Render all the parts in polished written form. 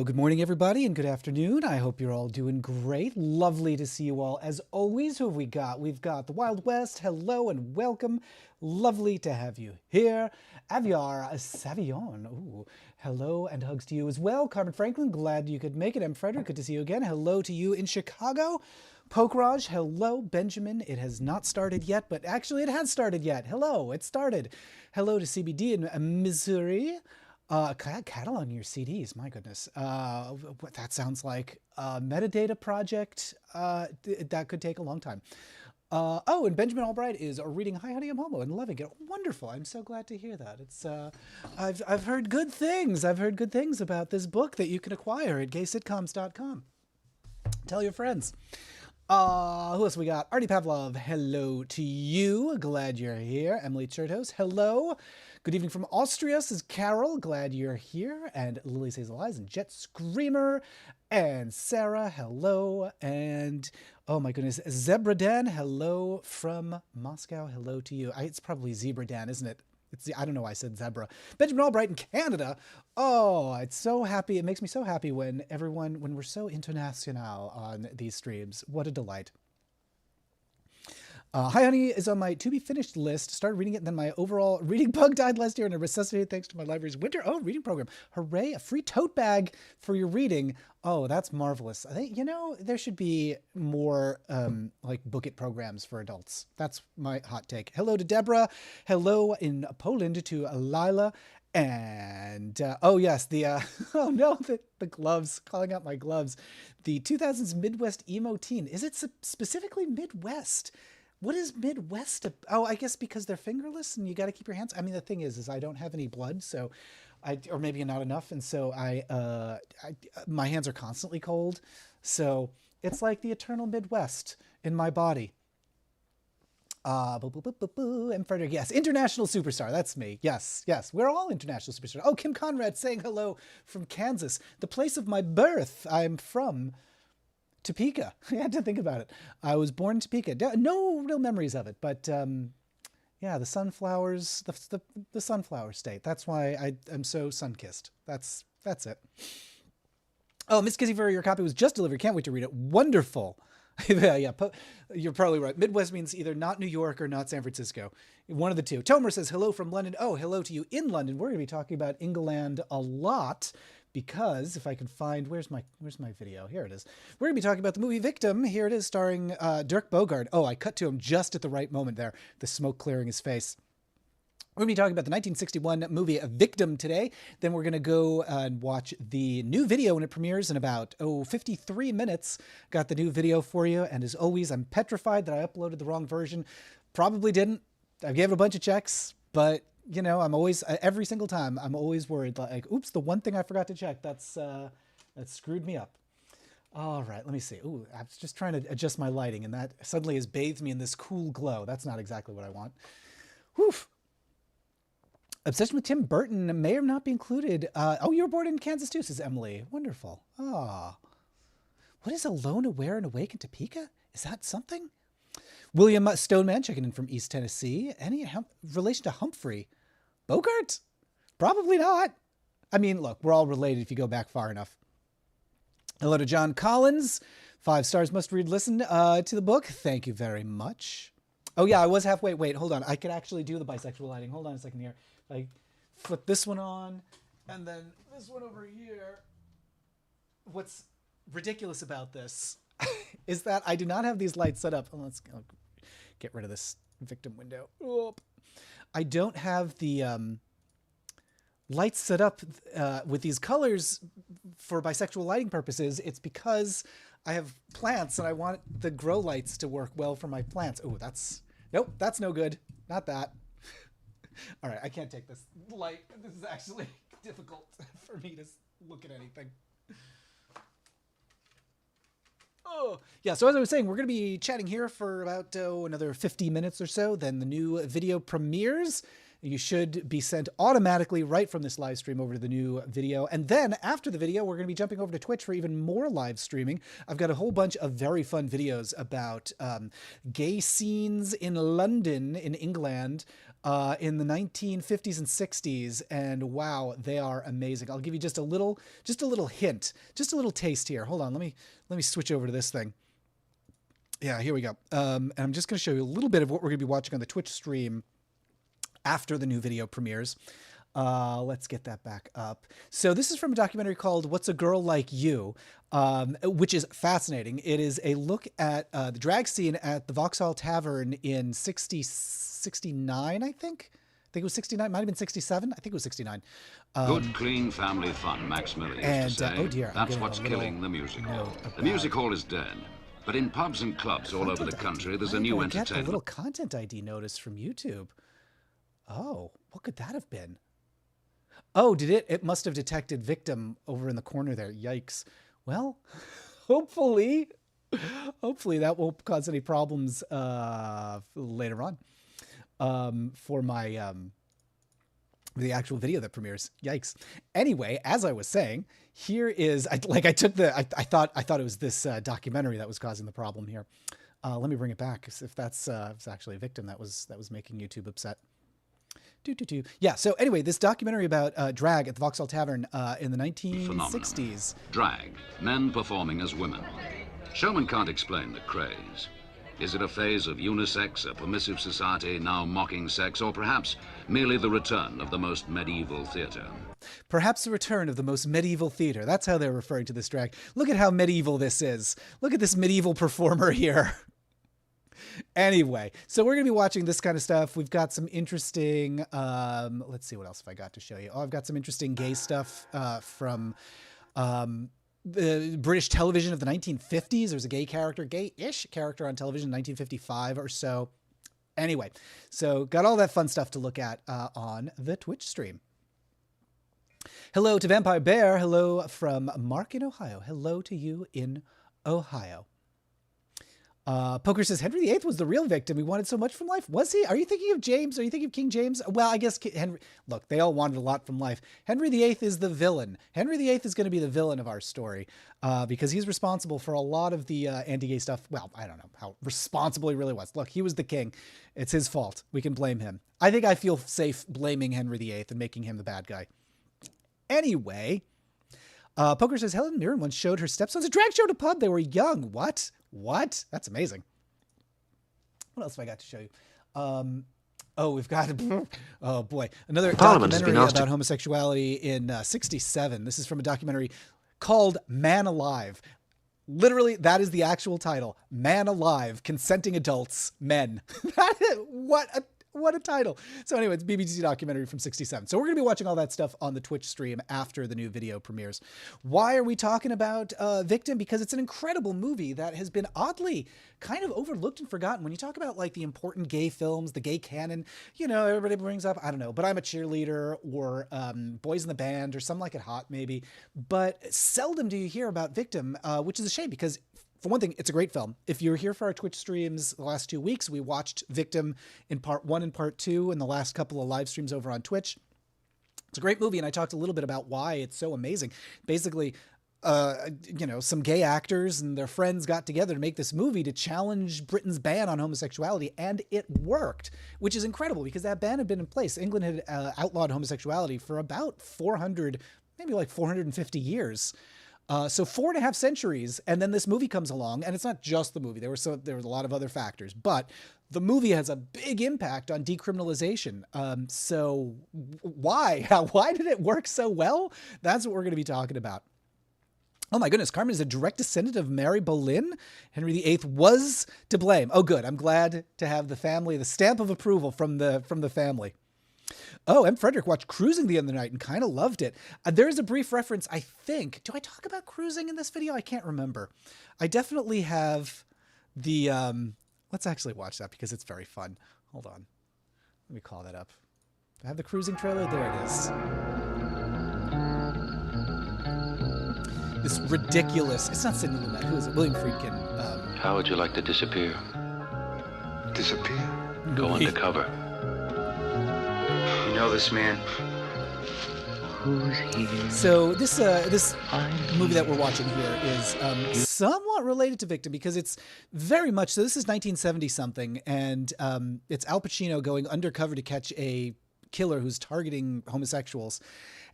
Well, good morning, everybody, and good afternoon. I hope you're all doing great. Lovely to see you all. As always, who have we got? We've got the Wild West. Hello and welcome. Lovely to have you here. Aviar Savion. Ooh, hello and hugs to you as well. Carmen Franklin, glad you could make it. I'm Frederick. Good to see you again. Hello to you in Chicago. Pokeraj, hello. Benjamin, it has not started yet, but actually it has started yet. Hello, it started. Hello to CBD in Missouri. Cataloging your CDs, my goodness. What that sounds like a metadata project. That could take a long time. Oh, and Benjamin Albright is reading Hi Honey I'm Homo and loving it. Wonderful. I'm so glad to hear that. It's I've heard good things. I've heard good things about this book that you can acquire at gaysitcoms.com. Tell your friends. Who else we got? Artie Pavlov, hello to you. Glad you're here. Emily Chertos, hello. Good evening from Austria. This is Carol. Glad you're here. And Lily's Hazel Eyes and Jet Screamer. And Sarah, hello. And, oh my goodness, Zebra Dan, hello from Moscow. Hello to you. It's probably Zebra Dan, isn't it? I don't know why I said zebra. Benjamin Albright in Canada. Oh, it's so happy. It makes me so happy when we're so international on these streams. What a delight. Hi Honey is on my to be finished list. Started reading it, and then my overall reading bug died last year, and I resuscitated thanks to my library's winter reading program. Hooray! A free tote bag for your reading. Oh, that's marvelous. There should be more like book it programs for adults. That's my hot take. Hello to Deborah. Hello in Poland to Lila. And oh yes, the oh no, the gloves, calling out my gloves. The 2000s Midwest emo teen. Is it specifically Midwest? What is Midwest? Oh, I guess because they're fingerless and you got to keep your hands. I mean, the thing is I don't have any blood, so or maybe not enough, and so my hands are constantly cold. So it's like the eternal Midwest in my body. And Frederick, yes, international superstar. That's me. Yes, we're all international superstars. Oh, Kim Conrad saying hello from Kansas, the place of my birth. I'm from Topeka. I had to think about it. I was born in Topeka. No real memories of it, but yeah, the sunflowers, the sunflower state. That's why I'm so sun-kissed. That's it. Oh, Miss Kizzy Furry, your copy was just delivered. Can't wait to read it. Wonderful. Yeah, you're probably right. Midwest means either not New York or not San Francisco. One of the two. Tomer says hello from London. Oh, hello to you in London. We're going to be talking about England a lot. Because if I can find, where's my video? Here it is. We're going to be talking about the movie Victim. Here it is, starring Dirk Bogarde. Oh, I cut to him just at the right moment there. The smoke clearing his face. We're going to be talking about the 1961 movie Victim today. Then we're going to go and watch the new video when it premieres in about, 53 minutes. Got the new video for you. And as always, I'm petrified that I uploaded the wrong version. Probably didn't. I gave it a bunch of checks, but I'm always, every single time, I'm always worried, like, oops, the one thing I forgot to check, that screwed me up. All right, let me see. Ooh, I was just trying to adjust my lighting, and that suddenly has bathed me in this cool glow. That's not exactly what I want. Whew. Obsession with Tim Burton may or not be included. Oh, you were born in Kansas too, says Emily. Wonderful. Ah. What is Alone, Aware, and Awake in Topeka? Is that something? William Stoneman checking in from East Tennessee. Any relation to Humphrey Bogart? Probably not. I mean, look, we're all related if you go back far enough. Hello to John Collins. 5 stars, must read, listen to the book. Thank you very much. Oh yeah, I was halfway. Wait, hold on. I could actually do the bisexual lighting. Hold on a second here. I flip this one on and then this one over here. What's ridiculous about this is that I do not have these lights set up. Oh, let's get rid of this Victim window. Oh. I don't have the lights set up with these colors for bisexual lighting purposes. It's because I have plants and I want the grow lights to work well for my plants. Oh, nope, that's no good. Not that. All right, I can't take this light. This is actually difficult for me to look at anything. Oh, yeah, so as I was saying, we're going to be chatting here for about another 50 minutes or so. Then the new video premieres. You should be sent automatically right from this live stream over to the new video. And then after the video, we're going to be jumping over to Twitch for even more live streaming. I've got a whole bunch of very fun videos about gay scenes in London, in England, in the 1950s and 60s, and wow, they are amazing. I'll give you just a little hint, just a little taste here. Hold on, let me switch over to this thing. Yeah, here we go. And I'm just going to show you a little bit of what we're going to be watching on the Twitch stream after the new video premieres. Let's get that back up. So this is from a documentary called What's a Girl Like You, which is fascinating. It is a look at the drag scene at the Vauxhall Tavern in 69, I think. I think it was 69. Might have been 67. I think it was 69. Good, clean family fun, Max Miller used to say. Oh dear, that's what's killing the music hall. The music hall is dead. But in pubs and clubs all over the country, there's a new entertainment. Get a little content ID notice from YouTube. Oh, what could that have been? Oh, did it? It must have detected victim over in the corner there. Yikes. Well, hopefully that won't cause any problems later on for my the actual video that premieres. Yikes. Anyway, as I was saying, here is I thought it was this documentary that was causing the problem here. Let me bring it back if that's it's actually a victim that was making YouTube upset. Yeah, so anyway, this documentary about drag at the Vauxhall Tavern in the 1960s. Phenomenon. Drag, men performing as women. Showman can't explain the craze. Is it a phase of unisex, a permissive society now mocking sex, or perhaps merely the return of the most medieval theatre? Perhaps the return of the most medieval theatre. That's how they're referring to this drag. Look at how medieval this is. Look at this medieval performer here. Anyway, so we're going to be watching this kind of stuff. We've got some interesting, let's see what else have I got to show you. Oh, I've got some interesting gay stuff from the British television of the 1950s. There's a gay-ish character on television in 1955 or so. Anyway, so got all that fun stuff to look at on the Twitch stream. Hello to Vampire Bear. Hello from Mark in Ohio. Hello to you in Ohio. Poker says Henry VIII was the real victim. He wanted so much from life. Was he? Are you thinking of James? Are you thinking of King James? Well, I guess Henry. Look, they all wanted a lot from life. Henry VIII is the villain. Henry VIII is going to be the villain of our story because he's responsible for a lot of the anti-gay stuff. Well, I don't know how responsible he really was. Look, he was the king. It's his fault. We can blame him. I think I feel safe blaming Henry VIII and making him the bad guy. Anyway, Poker says Helen Mirren once showed her stepsons a drag show at a pub. They were young. What? That's amazing. What else have I got to show you? Oh, we've got, oh boy, another documentary about homosexuality in 67. This is from a documentary called Man Alive. Literally, that is the actual title. Man Alive, Consenting Adults, Men. What a title. So anyway, it's a BBC documentary from 67. So we're going to be watching all that stuff on the Twitch stream after the new video premieres. Why are we talking about Victim? Because it's an incredible movie that has been oddly kind of overlooked and forgotten. When you talk about like the important gay films, the gay canon, you know, everybody brings up, I don't know, But I'm a Cheerleader or Boys in the Band or Some Like It Hot maybe. But seldom do you hear about Victim, which is a shame because for one thing, it's a great film. If you're here for our Twitch streams the last 2 weeks, we watched Victim in part 1 and part 2 in the last couple of live streams over on Twitch. It's a great movie, and I talked a little bit about why it's so amazing. Basically, you know, some gay actors and their friends got together to make this movie to challenge Britain's ban on homosexuality, and it worked, which is incredible because that ban had been in place. England had outlawed homosexuality for about 400, maybe like 450 years. So 4.5 centuries, and then this movie comes along, and it's not just the movie. There was a lot of other factors, but the movie has a big impact on decriminalization. So why did it work so well? That's what we're going to be talking about. Oh my goodness, Carmen is a direct descendant of Mary Boleyn. Henry VIII was to blame. Oh good, I'm glad to have the family, the stamp of approval from the family. Oh, M. Frederick watched Cruising the other night and kind of loved it. There is a brief reference, I think. Do I talk about Cruising in this video? I can't remember. I definitely have the... let's actually watch that because it's very fun. Hold on. Let me call that up. Do I have the Cruising trailer? There it is. This ridiculous... It's not Sidney Lumet. Who is it? William Friedkin. How would you like to disappear? Disappear? Go undercover. You know this man? Who's he? So this movie that we're watching here is somewhat related to Victim because it's very much so. This is 1970 something, and it's Al Pacino going undercover to catch a killer who's targeting homosexuals.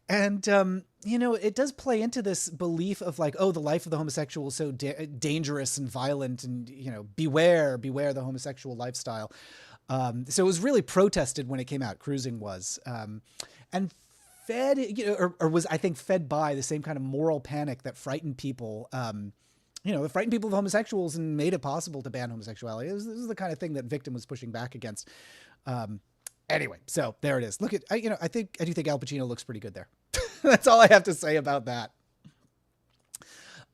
And, it does play into this belief of like, oh, the life of the homosexual is so dangerous and violent and, beware the homosexual lifestyle. So it was really protested when it came out. Cruising was, and fed, or was, I think, fed by the same kind of moral panic that frightened people, that frightened people of homosexuals and made it possible to ban homosexuality. This is the kind of thing that Victim was pushing back against. Anyway, so there it is. Look at, I do think Al Pacino looks pretty good there. That's all I have to say about that.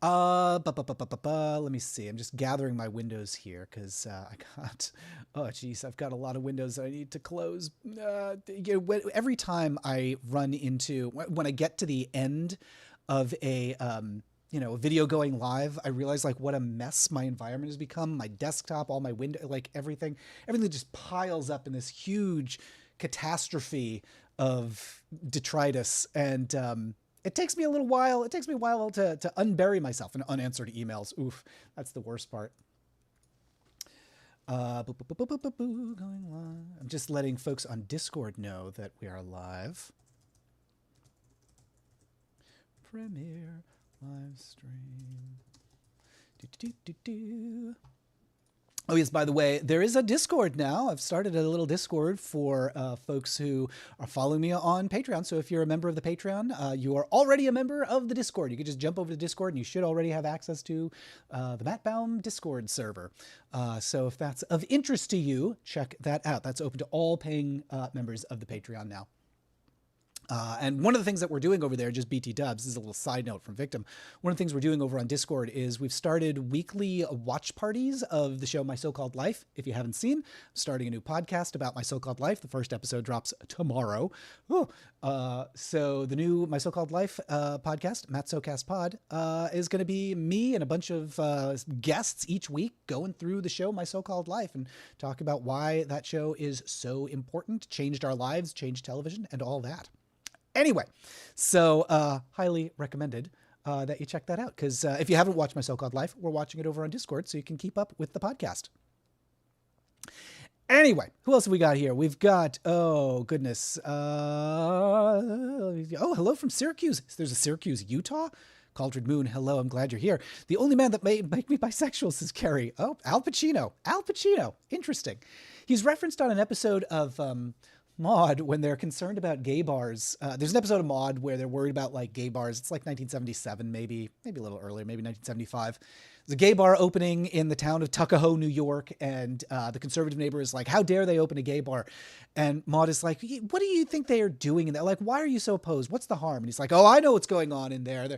Let me see. I'm just gathering my windows here because I've got a lot of windows that I need to close. Every time I run into, when I get to the end of a video going live, I realize like what a mess my environment has become. My desktop, all my window, like everything just piles up in this huge catastrophe of detritus. And, it takes me a while to unbury myself in unanswered emails. Oof, that's the worst part. Going live. I'm just letting folks on Discord know that we are live. Premiere live stream. Oh, yes, by the way, there is a Discord now. I've started a little Discord for folks who are following me on Patreon. So if you're a member of the Patreon, you are already a member of the Discord. You can just jump over to Discord and you should already have access to the Matt Baum Discord server. So if that's of interest to you, check that out. That's open to all paying members of the Patreon now. And one of the things that we're doing over there, just BT dubs, this is a little side note from Victim. One of the things we're doing over on Discord is we've started weekly watch parties of the show My So-Called Life. If you haven't seen, I'm starting a new podcast about My So-Called Life. The first episode drops tomorrow. So the new My So-Called Life podcast, Matt SoCast Pod, is going to be me and a bunch of guests each week going through the show My So-Called Life and talk about why that show is so important, changed our lives, changed television, and all that. Anyway, so highly recommended that you check that out because if you haven't watched My So-Called Life, we're watching it over on Discord so you can keep up with the podcast. Anyway, who else have we got here? We've got, oh, goodness. Hello from Syracuse. There's a Syracuse, Utah. Cauldron Moon, hello, I'm glad you're here. The only man that may make me bisexual, says Carrie. Oh, Al Pacino. Al Pacino. Interesting. He's referenced on an episode of... Maude, when they're concerned about gay bars. There's an episode of Maude where they're worried about like gay bars. It's like 1977, maybe a little earlier, maybe 1975. There's a gay bar opening in the town of Tuckahoe, New York. And the conservative neighbor is like, how dare they open a gay bar? And Maude is like, what do you think they are doing in there? Like, why are you so opposed? What's the harm? And he's like, oh, I know what's going on in there.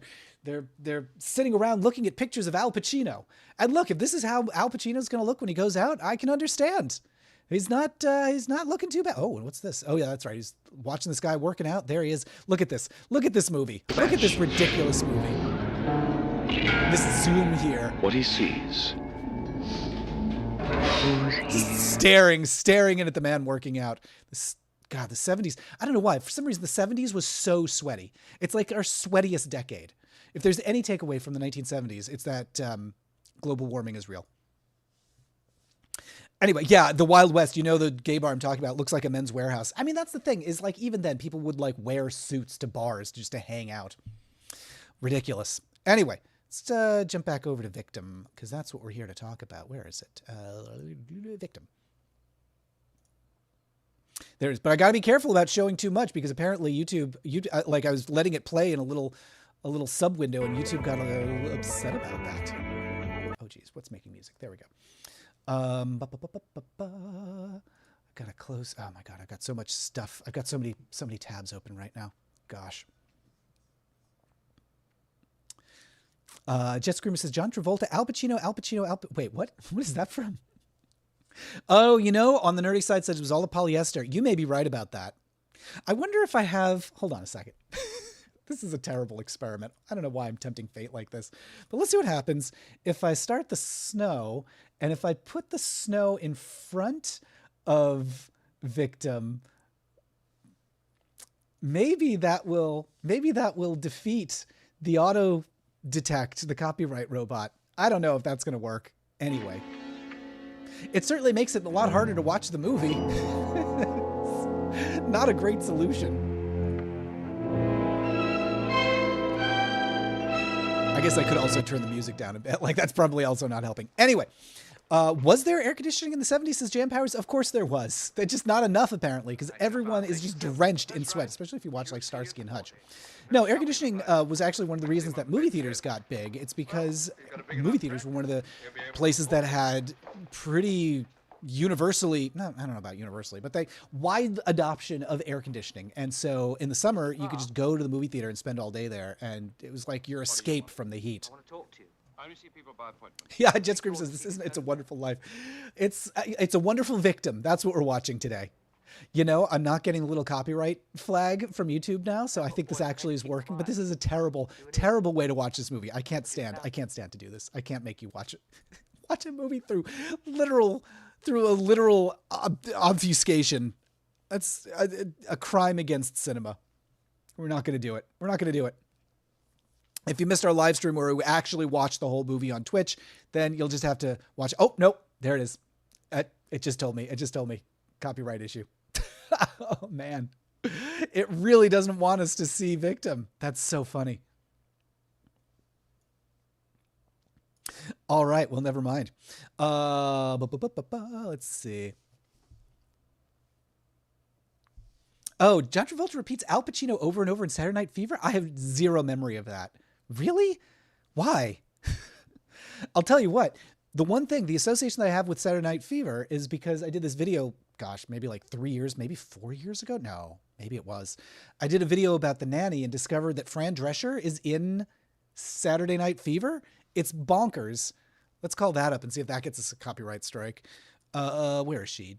They're sitting around looking at pictures of Al Pacino. And look, if this is how Al Pacino's going to look when he goes out, I can understand. He's not looking too bad. Oh, and what's this? Oh yeah, that's right. He's watching this guy working out. There he is. Look at this. Look at this movie. Look at this ridiculous movie. This zoom here. What he sees. Staring in at the man working out. God, the 70s. I don't know why. For some reason, the 70s was so sweaty. It's like our sweatiest decade. If there's any takeaway from the 1970s, it's that global warming is real. Anyway, yeah, the Wild West, the gay bar I'm talking about looks like a Men's Warehouse. I mean, that's the thing is like, even then people would like wear suits to bars just to hang out. Ridiculous. Anyway, let's jump back over to Victim because that's what we're here to talk about. Where is it? Victim. There it is. But I got to be careful about showing too much because apparently YouTube, like I was letting it play in a little sub window and YouTube got a little upset about that. Oh geez, what's making music? There we go. Gotta close. Oh my God, I've got so much stuff. I've got so many tabs open right now. Gosh. Jet Screamer says, John Travolta, Al Pacino. Wait, what? What is that from? Oh, on the nerdy side said it was all a polyester. You may be right about that. I wonder if I have, hold on a second. This is a terrible experiment. I don't know why I'm tempting fate like this, but let's see what happens if I start the snow and if I put the snow in front of Victim. maybe that will defeat the auto detect, the copyright robot. I don't know if that's going to work. Anyway, it certainly makes it a lot harder to watch the movie. Not a great solution. I guess I could also turn the music down a bit. Like, that's probably also not helping. Anyway, was there air conditioning in the 70s as Jam Powers? Of course there was. They're just not enough, apparently, because everyone is just drenched in sweat, especially if you watch, like, Starsky and Hutch. No, air conditioning was actually one of the reasons that movie theaters got big. It's because movie theaters were one of the places that had pretty universally, no, I don't know about universally, but they wide adoption of air conditioning. And so in the summer, you could just go to the movie theater and spend all day there. And it was like your escape from the heat. I want to talk to you. I only see people by appointment. Yeah, Jet Scream says, It's a Wonderful Life. It's a Wonderful Victim. That's what we're watching today. You know, I'm not getting a little copyright flag from YouTube now, so I think this actually is working. But this is a terrible, terrible way to watch this movie. I can't stand to do this. I can't make you watch it. Watch a movie through a literal obfuscation. That's a crime against cinema. We're not going to do it. We're not going to do it. If you missed our live stream where we actually watched the whole movie on Twitch, then you'll just have to watch. Oh, nope. There it is. It just told me. Copyright issue. Oh, man. It really doesn't want us to see Victim. That's so funny. All right. Well, never mind. Let's see. Oh, John Travolta repeats Al Pacino over and over in Saturday Night Fever? I have zero memory of that. Really? Why? I'll tell you what. The one thing, the association that I have with Saturday Night Fever is because I did this video, gosh, maybe like 3 years, maybe 4 years ago. No, maybe it was. I did a video about The Nanny and discovered that Fran Drescher is in Saturday Night Fever. It's bonkers. Let's call that up and see if that gets us a copyright strike. Where is she?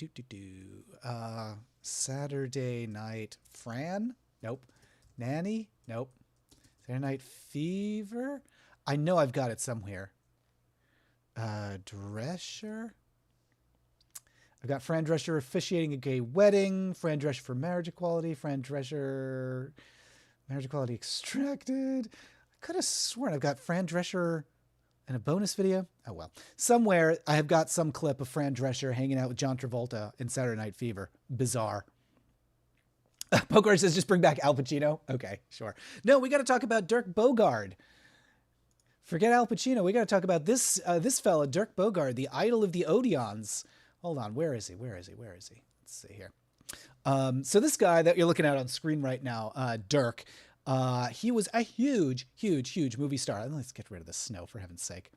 Saturday Night Fran? Nope. Nanny? Nope. Saturday Night Fever? I know I've got it somewhere. Drescher? I've got Fran Drescher officiating a gay wedding, Fran Drescher for marriage equality, Fran Drescher marriage equality extracted. I could have sworn I've got Fran Drescher in a bonus video. Oh, well. Somewhere I have got some clip of Fran Drescher hanging out with John Travolta in Saturday Night Fever. Bizarre. Poker says, just bring back Al Pacino. Okay, sure. No, we got to talk about Dirk Bogarde. Forget Al Pacino. We got to talk about this fella, Dirk Bogarde, the idol of the Odeons. Hold on. Where is he? Let's see here. So this guy that you're looking at on screen right now, Dirk, he was a huge movie star. Let's get rid of the snow, for heaven's sake.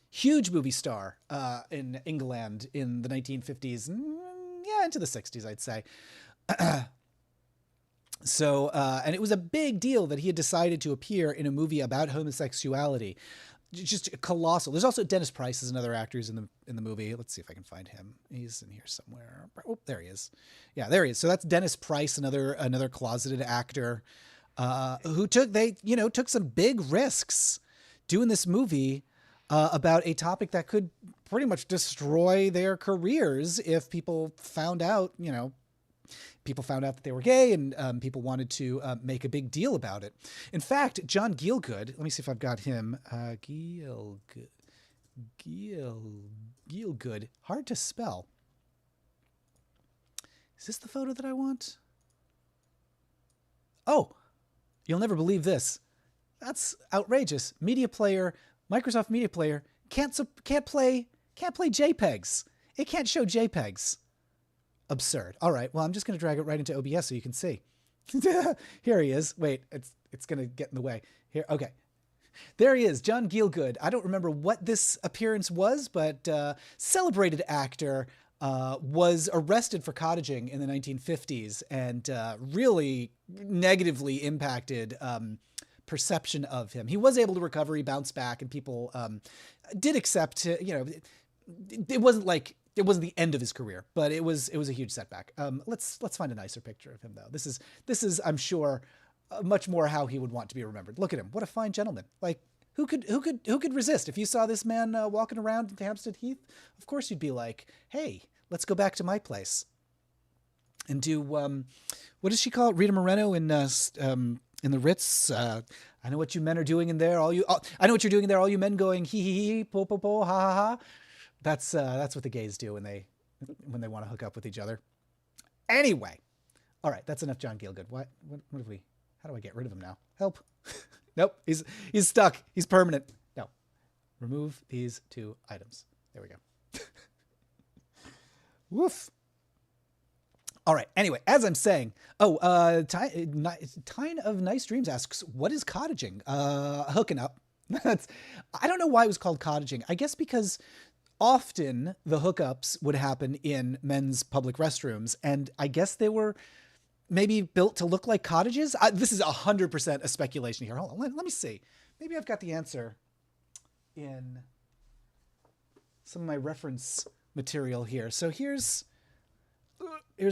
Huge movie star in England in the 1950s. Yeah, into the 60s, I'd say. So, and it was a big deal that he had decided to appear in a movie about homosexuality. Just colossal. There's also Dennis Price is another actor who's in the movie. Let's see if I can find him. He's in here somewhere. Oh, there he is. Yeah, there he is. So that's Dennis Price, another closeted actor, who took some big risks doing this movie about a topic that could pretty much destroy their careers if people found out that they were gay, and people wanted to make a big deal about it. In fact, John Gielgud, let me see if I've got him. Gielgud, hard to spell. Is this the photo that I want? Oh, you'll never believe this. That's outrageous. Media Player, Microsoft Media Player can't play JPEGs. It can't show JPEGs. Absurd. All right. Well, I'm just going to drag it right into OBS so you can see. Here he is. Wait, it's going to get in the way. Here. Okay. There he is, John Gielgud. I don't remember what this appearance was, but celebrated actor, was arrested for cottaging in the 1950s and really negatively impacted perception of him. He was able to recover. He bounced back, and people did accept. It wasn't the end of his career, but it was a huge setback. Let's find a nicer picture of him though. This is I'm sure much more how he would want to be remembered. Look at him. What a fine gentleman. Like who could resist? If you saw this man walking around Hampstead Heath, of course you'd be like, hey, let's go back to my place. and do what does she call it? Rita Moreno in the Ritz. I know what you men are doing in there. I know what you're doing in there. All you men going hee hee hee, po po po, ha ha ha. That's what the gays do when they want to hook up with each other. Anyway, all right, that's enough John Gielgud. What have we? How do I get rid of him now? Help! Nope, he's stuck. He's permanent. No, remove these 2 items. There we go. Woof. All right. Anyway, as I'm saying, Tyne of Nice Dreams asks, what is cottaging? Hooking up. I don't know why it was called cottaging. I guess because often the hookups would happen in men's public restrooms, and I guess they were maybe built to look like cottages. This is 100% a speculation here. Hold on, let me see. Maybe I've got the answer in some of my reference material here. So here's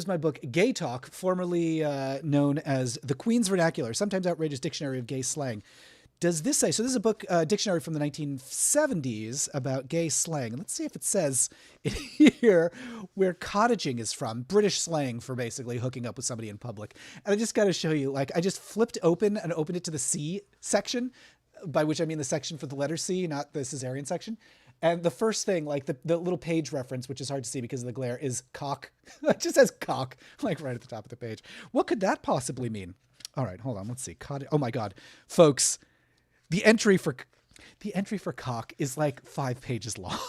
my book, Gay Talk, formerly known as The Queen's Vernacular, Sometimes Outrageous Dictionary of Gay Slang. Does this say, so this is a book, dictionary from the 1970s about gay slang. Let's see if it says here where cottaging is from, British slang for basically hooking up with somebody in public. And I just got to show you, like, I just flipped open and opened it to the C section, by which I mean the section for the letter C, not the cesarean section. And the first thing, like the little page reference, which is hard to see because of the glare, is cock. It just says cock, like right at the top of the page. What could that possibly mean? All right, hold on. Let's see. Oh my God, folks, the entry for cock is like 5 pages long.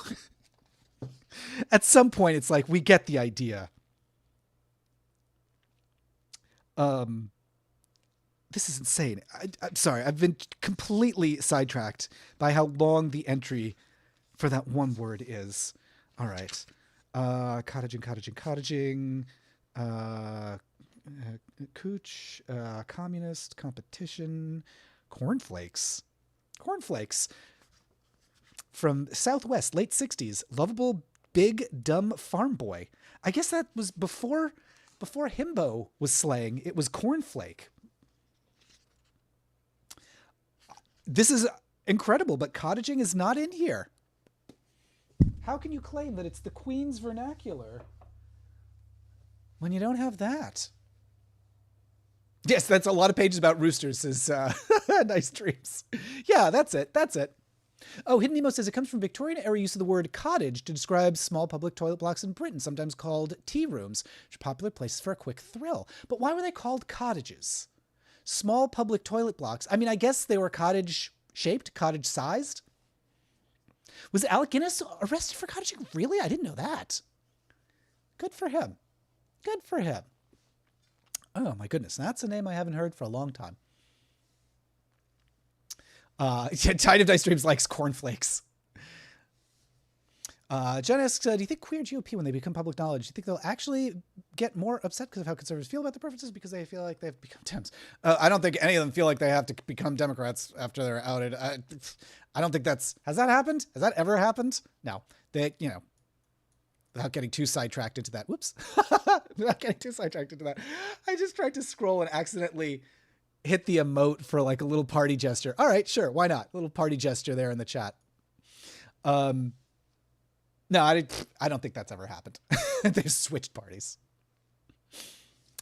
At some point, it's like we get the idea. This is insane. I'm sorry. I've been completely sidetracked by how long the entry for that one word is. All right. Cottaging. Cooch, communist, competition, cornflakes. From Southwest, late 60s, lovable, big, dumb farm boy. I guess that was before himbo was slang. It was cornflake. This is incredible, but cottaging is not in here. How can you claim that it's the Queen's vernacular when you don't have that? Yes, that's a lot of pages about roosters, says Nice Dreams. Yeah, that's it. Oh, Hidden Nemo says it comes from Victorian era use of the word cottage to describe small public toilet blocks in Britain, sometimes called tea rooms, which are popular places for a quick thrill. But why were they called cottages? Small public toilet blocks. I mean, I guess they were cottage-shaped, cottage-sized. Was Alec Guinness arrested for cottaging? Really? I didn't know that. Good for him. Oh, my goodness. That's a name I haven't heard for a long time. Tide of Dice Dreams likes cornflakes. Jen asks, do you think queer GOP, when they become public knowledge, do you think they'll actually get more upset because of how conservatives feel about the preferences because they feel like they've become Dems? I don't think any of them feel like they have to become Democrats after they're outed. I don't think has that happened? Has that ever happened? No. Without getting too sidetracked into that. Whoops. Without getting too sidetracked into that. I just tried to scroll and accidentally hit the emote for like a little party gesture. All right, sure. Why not? A little party gesture there in the chat. No, I don't think that's ever happened. They've switched parties.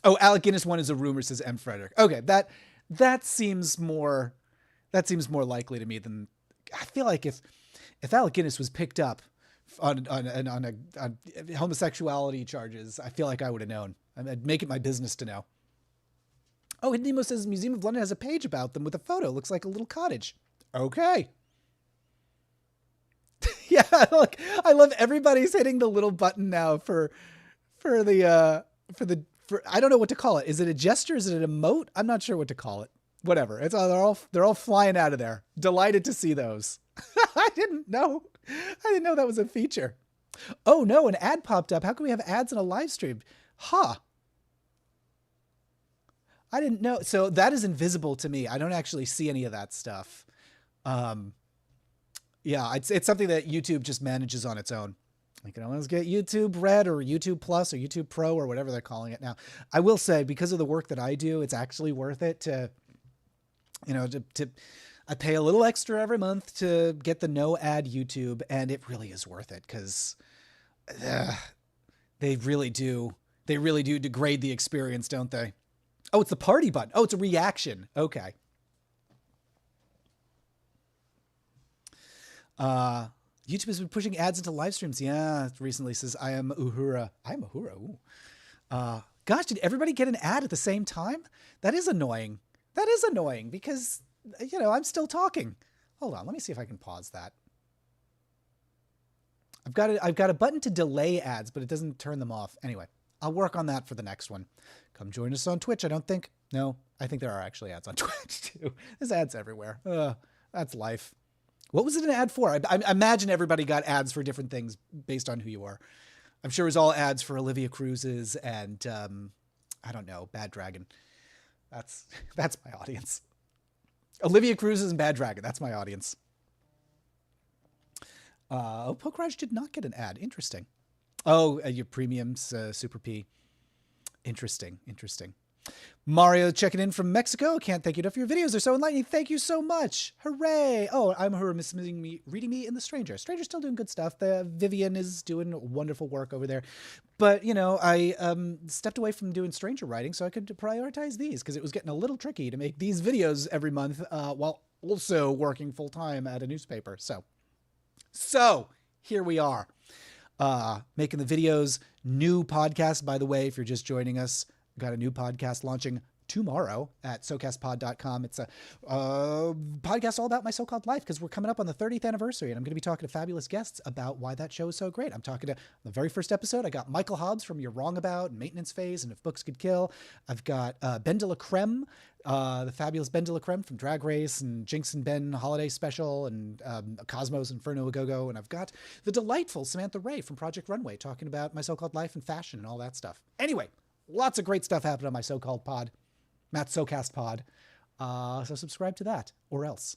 Oh, Alec Guinness one is a rumor, says M. Frederick. Okay, that seems more likely to me than I feel like if Alec Guinness was picked up on homosexuality charges, I feel like I would have known. I'd make it my business to know. Oh, Hidden Nemo says Museum of London has a page about them with a photo. Looks like a little cottage. Okay. Yeah, look, I love everybody's hitting the little button now for I don't know what to call it. Is it a gesture? Is it an emote? I'm not sure what to call it. Whatever. They're all flying out of there. Delighted to see those. I didn't know that was a feature. Oh no, an ad popped up. How can we have ads in a live stream? Huh. I didn't know. So that is invisible to me. I don't actually see any of that stuff. Yeah, it's something that YouTube just manages on its own. You can always get YouTube Red or YouTube Plus or YouTube Pro or whatever they're calling it now. I will say, because of the work that I do, it's actually worth it to I pay a little extra every month to get the no ad YouTube, and it really is worth it because they really do They really do degrade the experience, don't they? Oh, it's the party button. Oh, it's a reaction. Okay. YouTube has been pushing ads into live streams. Yeah, recently says, I am Uhura. I'm Uhura. Ooh. Gosh, did everybody get an ad at the same time? That is annoying. That is annoying because, you know, I'm still talking. Hold on. Let me see if I can pause that. I've got a button to delay ads, but it doesn't turn them off. Anyway, I'll work on that for the next one. Come join us on Twitch. I don't think. No, I think there are actually ads on Twitch too. There's ads everywhere. That's life. What was it an ad for? I imagine everybody got ads for different things based on who you are. I'm sure it was all ads for Olivia Cruz's and I don't know, Bad Dragon. That's my audience. Olivia Cruz's and Bad Dragon. That's my audience. Pokerage did not get an ad. Interesting. Oh, your premiums, Super P. Interesting. Mario checking in from Mexico. Can't thank you enough for your videos. They're so enlightening. Thank you so much. Hooray. Oh, I'm her missing me, reading me in The Stranger. Stranger's still doing good stuff. Vivian is doing wonderful work over there. But, you know, I stepped away from doing Stranger writing so I could prioritize these because it was getting a little tricky to make these videos every month while also working full time at a newspaper. So here we are making the videos. New podcast, by the way, if you're just joining us. Got a new podcast launching tomorrow at SoCastPod.com. It's a podcast all about my so-called life because we're coming up on the 30th anniversary and I'm going to be talking to fabulous guests about why that show is so great. I'm talking to the very first episode. I got Michael Hobbs from You're Wrong About and Maintenance Phase and If Books Could Kill. I've got Ben de la Creme, the fabulous Ben de la Creme from Drag Race and Jinx and Ben Holiday Special and Cosmos Inferno A Go-Go. And I've got the delightful Samantha Ray from Project Runway talking about my so-called life and fashion and all that stuff. Anyway, lots of great stuff happened on my so-called pod, Matt's SoCast pod. So subscribe to that or else.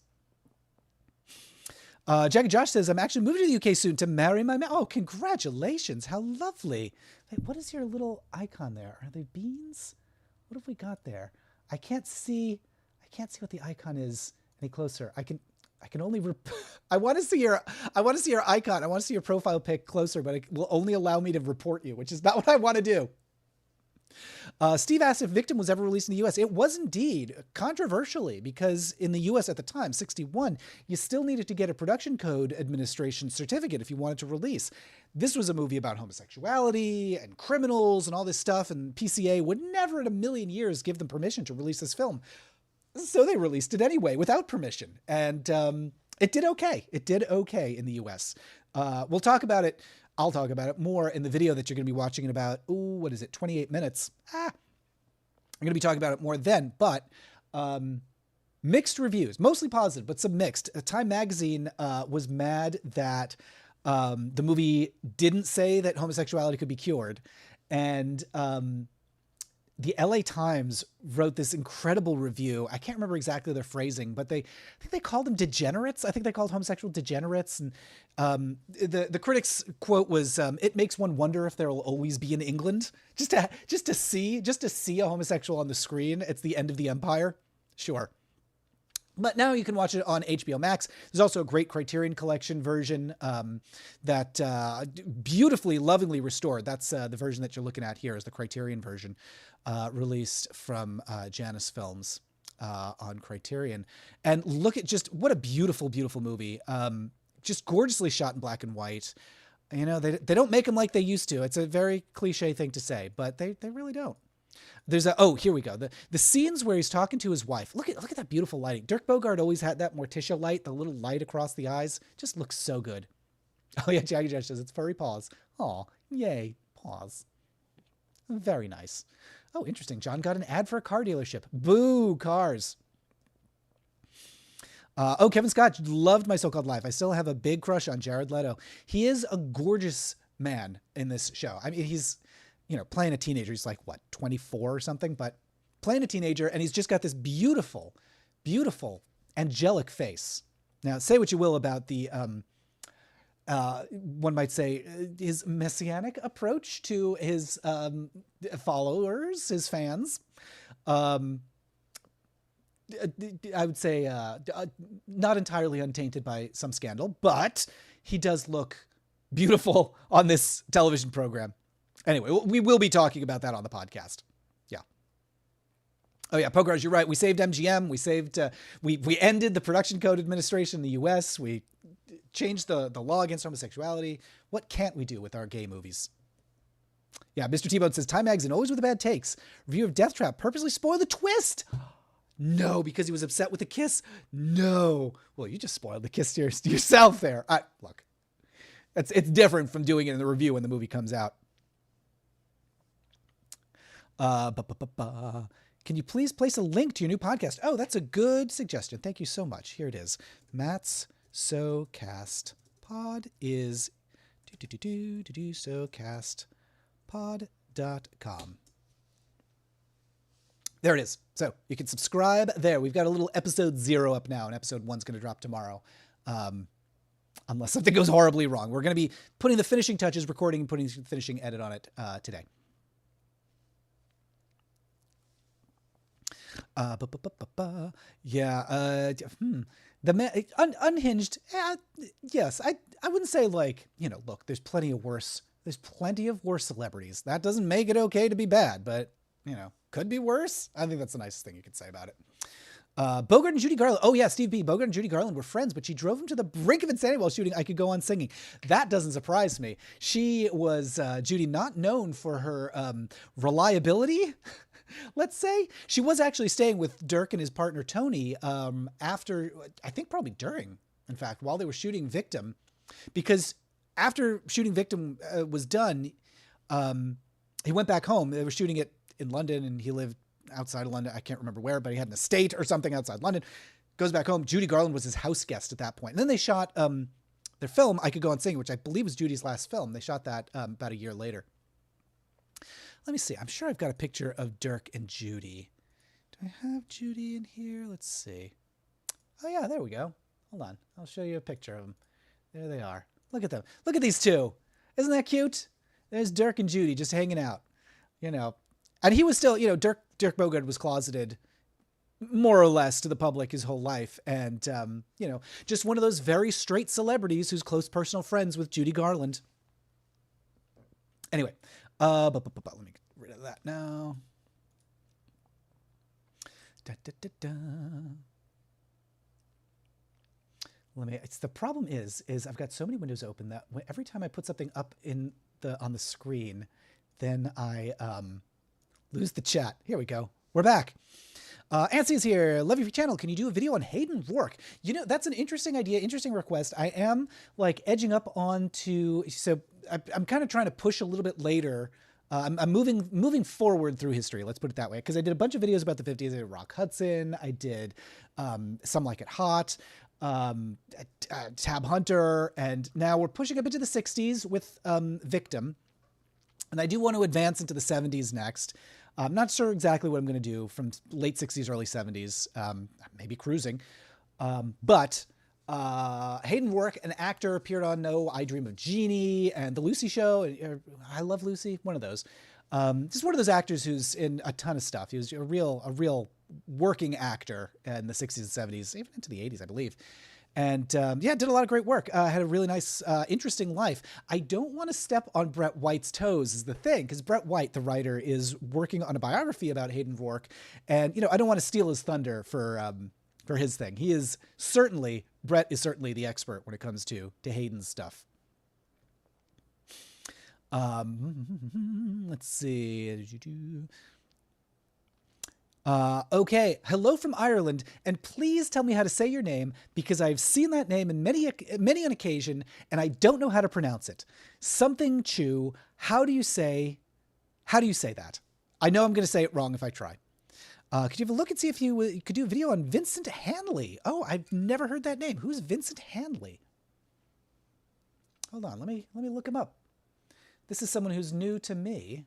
Jackie Josh says, I'm actually moving to the UK soon to marry my man. Oh, congratulations. How lovely. Hey, what is your little icon there? Are they beans? What have we got there? I can't see what the icon is any closer. I can only, I want to see your icon. I want to see your profile pic closer, but it will only allow me to report you, which is not what I want to do. Steve asked if Victim was ever released in the U.S. It was indeed, controversially, because in the U.S. at the time, 61, you still needed to get a production code administration certificate if you wanted to release. This was a movie about homosexuality and criminals and all this stuff, and PCA would never in a million years give them permission to release this film. So they released it anyway without permission, and it did okay. It did okay in the U.S. We'll talk about it. I'll talk about it more in the video that you're going to be watching in about, 28 minutes. I'm going to be talking about it more then, but mixed reviews, mostly positive, but some mixed. Time Magazine was mad that the movie didn't say that homosexuality could be cured. And the LA Times wrote this incredible review. I can't remember exactly their phrasing, but I think they called them degenerates. I think they called homosexual degenerates. And the critics' quote was, "It makes one wonder if there will always be in England." Just to see a homosexual on the screen. It's the end of the empire. Sure. But now you can watch it on HBO Max. There's also a great Criterion Collection version that beautifully, lovingly restored. That's the version that you're looking at here is the Criterion version, released from Janus Films on Criterion. And look at just what a beautiful, beautiful movie. Just gorgeously shot in black and white. You know, they don't make them like they used to. It's a very cliche thing to say, but they really don't. There's here we go. The scenes where he's talking to his wife. Look at that beautiful lighting. Dirk Bogarde always had that Morticia light, the little light across the eyes. Just looks so good. Oh yeah, Jackie Josh says it's furry paws. Aw, yay, paws. Very nice. Oh, interesting. John got an ad for a car dealership. Boo, cars. Kevin Scott loved My So-Called Life. I still have a big crush on Jared Leto. He is a gorgeous man in this show. I mean, he's, playing a teenager. He's like, 24 or something, but playing a teenager. And he's just got this beautiful, beautiful, angelic face. Now, say what you will about the, one might say, his messianic approach to his followers, his fans. I would say not entirely untainted by some scandal, but he does look beautiful on this television program. Anyway, we will be talking about that on the podcast. Yeah. Oh yeah, Pograj, you're right. We saved MGM. We saved. We ended the Production Code Administration in the U.S. We changed the law against homosexuality. What can't we do with our gay movies? Yeah, Mr. T-Bone says, Time Magazine, always with the bad takes. Review of Death Trap purposely spoiled the twist. No, because he was upset with the kiss. No. Well, you just spoiled the kiss to yourself there. Look, it's different from doing it in the review when the movie comes out. Can you please place a link to your new podcast? Oh, that's a good suggestion. Thank you so much. Here it is. Matt's SoCast pod is SoCastpod.com. There it is. So you can subscribe there. We've got a little episode 0 up now, and episode 1's going to drop tomorrow. Unless something goes horribly wrong. We're going to be putting the finishing touches, recording and putting the finishing edit on it today. Yeah. Unhinged. Yes. I wouldn't say like, look, there's plenty of worse celebrities. That doesn't make it okay to be bad, but could be worse. I think that's the nicest thing you could say about it. Bogart and Judy Garland. Oh yeah, Steve B. Bogart and Judy Garland were friends, but she drove him to the brink of insanity while shooting I Could Go On Singing. That doesn't surprise me. She was, Judy, not known for her reliability, let's say. She was actually staying with Dirk and his partner Tony after, I think probably during, in fact, while they were shooting Victim. Because after shooting Victim was done, he went back home. They were shooting it in London, and he lived outside of London. I can't remember where, but he had an estate or something outside London. Goes back home. Judy Garland was his house guest at that point. And then they shot their film, I Could Go On Singing, which I believe was Judy's last film. They shot that about a year later. Let me see. I'm sure I've got a picture of Dirk and Judy. Do I have Judy in here? Let's see. Oh yeah, there we go. Hold on. I'll show you a picture of them. There they are. Look at them. Look at these two. Isn't that cute? There's Dirk and Judy just hanging out, And he was still, Dirk Bogarde was closeted more or less to the public his whole life. And, just one of those very straight celebrities who's close personal friends with Judy Garland. Anyway, let me get rid of that now. The problem is I've got so many windows open that every time I put something up on the screen, then I, lose the chat. Here we go. We're back. Ansi is here. Love your channel. Can you do a video on Hayden Rourke? That's an interesting idea, interesting request. I am edging up onto, so I'm kind of trying to push a little bit later. I'm moving forward through history. Let's put it that way. Cause I did a bunch of videos about the 50s. I did Rock Hudson. I did, Some Like It Hot, Tab Hunter. And now we're pushing up into the 60s with, Victim. And I do want to advance into the 70s next. I'm not sure exactly what I'm going to do from late 60s, early 70s, maybe cruising. But Hayden Rourke, an actor, appeared on I Dream of Jeannie and The Lucy Show. I Love Lucy, one of those. Just one of those actors who's in a ton of stuff. He was a real working actor in the 60s and 70s, even into the 80s, I believe. And did a lot of great work. Had a really nice, interesting life. I don't want to step on Brett White's toes is the thing, because Brett White, the writer, is working on a biography about Hayden Rourke. And, I don't want to steal his thunder for his thing. Brett is certainly the expert when it comes to Hayden's stuff. Let's see. Okay. Hello from Ireland, and please tell me how to say your name, because I've seen that name in many an occasion, and I don't know how to pronounce it. Something Chu. How do you say that? I know I'm going to say it wrong if I try. Could you have a look and see if you could do a video on Vincent Hanley? Oh, I've never heard that name. Who's Vincent Hanley? Hold on. Let me look him up. This is someone who's new to me.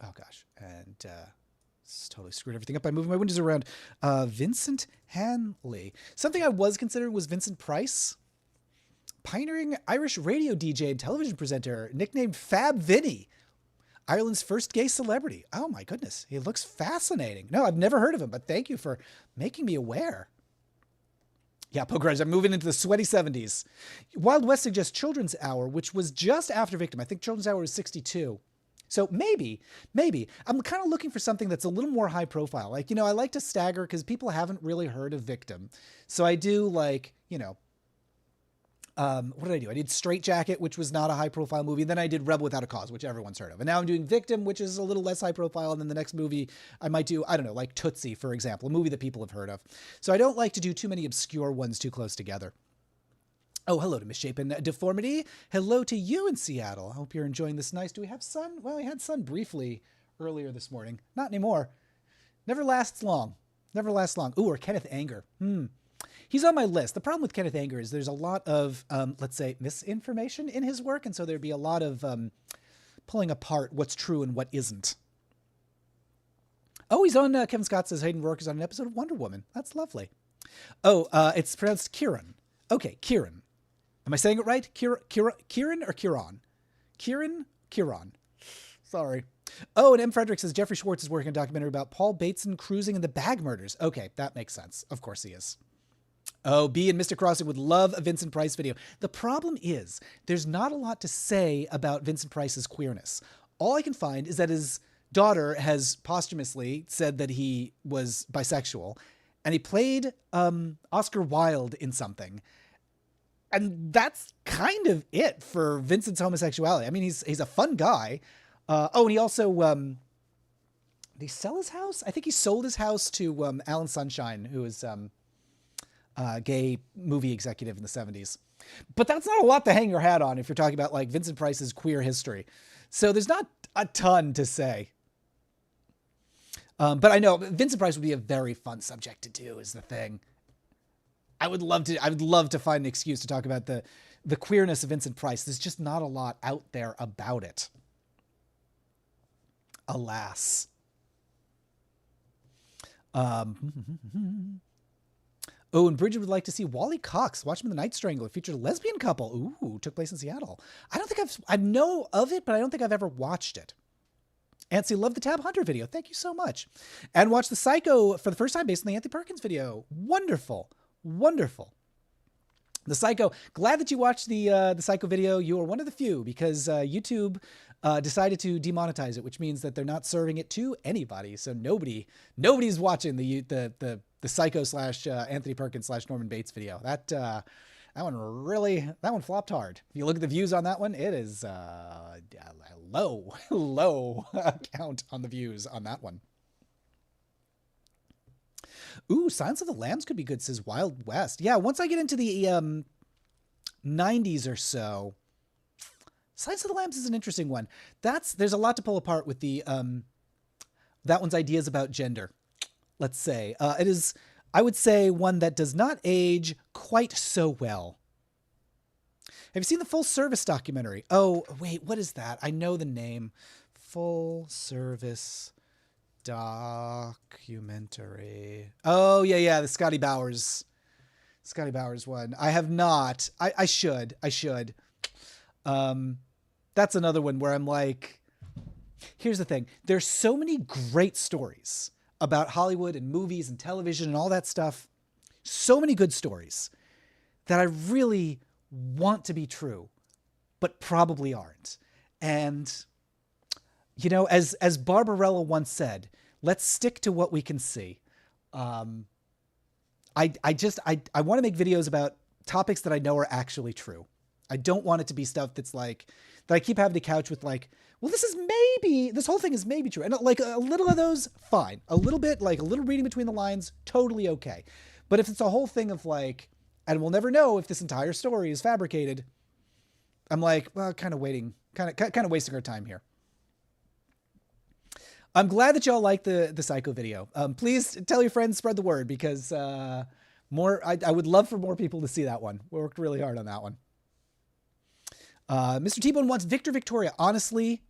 Oh gosh. And, this totally screwed everything up by moving my windows around. Vincent Hanley. Something I was considering was Vincent Price. Pioneering Irish radio DJ and television presenter, nicknamed Fab Vinny. Ireland's first gay celebrity. Oh my goodness. He looks fascinating. No, I've never heard of him, but thank you for making me aware. Yeah, Poker Riders. I'm moving into the sweaty 70s. Wild West suggests Children's Hour, which was just after Victim. I think Children's Hour was 62. So maybe. I'm kind of looking for something that's a little more high profile. Like, I like to stagger because people haven't really heard of Victim. So I do like, what did I do? I did Straight Jacket, which was not a high profile movie. Then I did Rebel Without a Cause, which everyone's heard of. And now I'm doing Victim, which is a little less high profile. And then the next movie I might do, I don't know, like Tootsie, for example, a movie that people have heard of. So I don't like to do too many obscure ones too close together. Oh, hello to Misshapen Deformity. Hello to you in Seattle. I hope you're enjoying this nice. Do we have sun? Well, we had sun briefly earlier this morning. Not anymore. Never lasts long. Ooh, or Kenneth Anger. He's on my list. The problem with Kenneth Anger is there's a lot of, let's say, misinformation in his work. And so there'd be a lot of pulling apart what's true and what isn't. Oh, he's on, Kevin Scott says Hayden Rourke is on an episode of Wonder Woman. That's lovely. Oh, it's pronounced Kieran. Okay, Kieran. Am I saying it right? Kieran or Kieran? Kieran. Sorry. Oh, and M. Frederick says Jeffrey Schwartz is working on a documentary about Paul Bateson cruising in the bag murders. Okay, that makes sense. Of course he is. Oh, B and Mr. Crossing would love a Vincent Price video. The problem is there's not a lot to say about Vincent Price's queerness. All I can find is that his daughter has posthumously said that he was bisexual, and he played Oscar Wilde in something. And that's kind of it for Vincent's homosexuality. I mean, he's a fun guy. And he also, did he sell his house? I think he sold his house to Alan Sunshine, who was a gay movie executive in the 70s. But that's not a lot to hang your hat on if you're talking about like Vincent Price's queer history. So there's not a ton to say. But I know Vincent Price would be a very fun subject to do, is the thing. I would love to find an excuse to talk about the queerness of Vincent Price. There's just not a lot out there about it. Alas. Oh, and Bridget would like to see Wally Cox, Watchmen the Night Strangler, featured a lesbian couple. Ooh, took place in Seattle. I know of it, but I don't think I've ever watched it. Antsy, love the Tab Hunter video. Thank you so much. And watched The Psycho for the first time based on the Anthony Perkins video. Wonderful. The Psycho. Glad that you watched the Psycho video. You are one of the few because YouTube decided to demonetize it, which means that they're not serving it to anybody. So nobody's watching the Psycho / Anthony Perkins / Norman Bates video. That one flopped hard. If you look at the views on that one, it is a low count on the views on that one. Ooh, Silence of the Lambs could be good, says Wild West. Yeah, once I get into the 90s or so, Silence of the Lambs is an interesting one. There's a lot to pull apart with the that one's ideas about gender. Let's say it is, I would say, one that does not age quite so well. Have you seen the Full Service documentary? Oh, wait, what is that? I know the name. Full Service documentary. Oh, yeah, the Scotty Bowers one. I have not. I should. That's another one where I'm like, here's the thing. There's so many great stories about Hollywood and movies and television and all that stuff. So many good stories that I really want to be true, but probably aren't. And, as Barbarella once said, let's stick to what we can see. I want to make videos about topics that I know are actually true. I don't want it to be stuff that's like, that I keep having to couch with like, well, this whole thing is maybe true. And like a little of those, fine. A little bit, like a little reading between the lines, totally okay. But if it's a whole thing of like, and we'll never know if this entire story is fabricated, I'm like, well, kind of wasting our time here. I'm glad that y'all like the Psycho video. Please tell your friends, spread the word, because I would love for more people to see that one. We worked really hard on that one. Mr. T-Bone wants Victor Victoria. Honestly,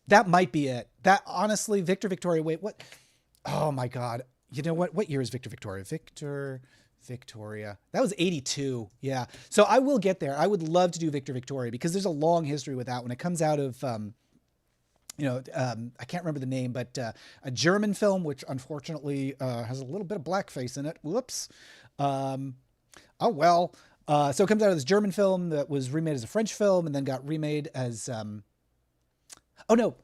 that might be it. Victor Victoria. Wait, what? Oh my God. You know what? What year is Victor Victoria? Victor Victoria. That was 82. Yeah. So I will get there. I would love to do Victor Victoria because there's a long history with that one. It comes out of, I can't remember the name, but a German film, which unfortunately has a little bit of blackface in it. Whoops. Oh, well. So it comes out of this German film that was remade as a French film and then got remade as, oh no,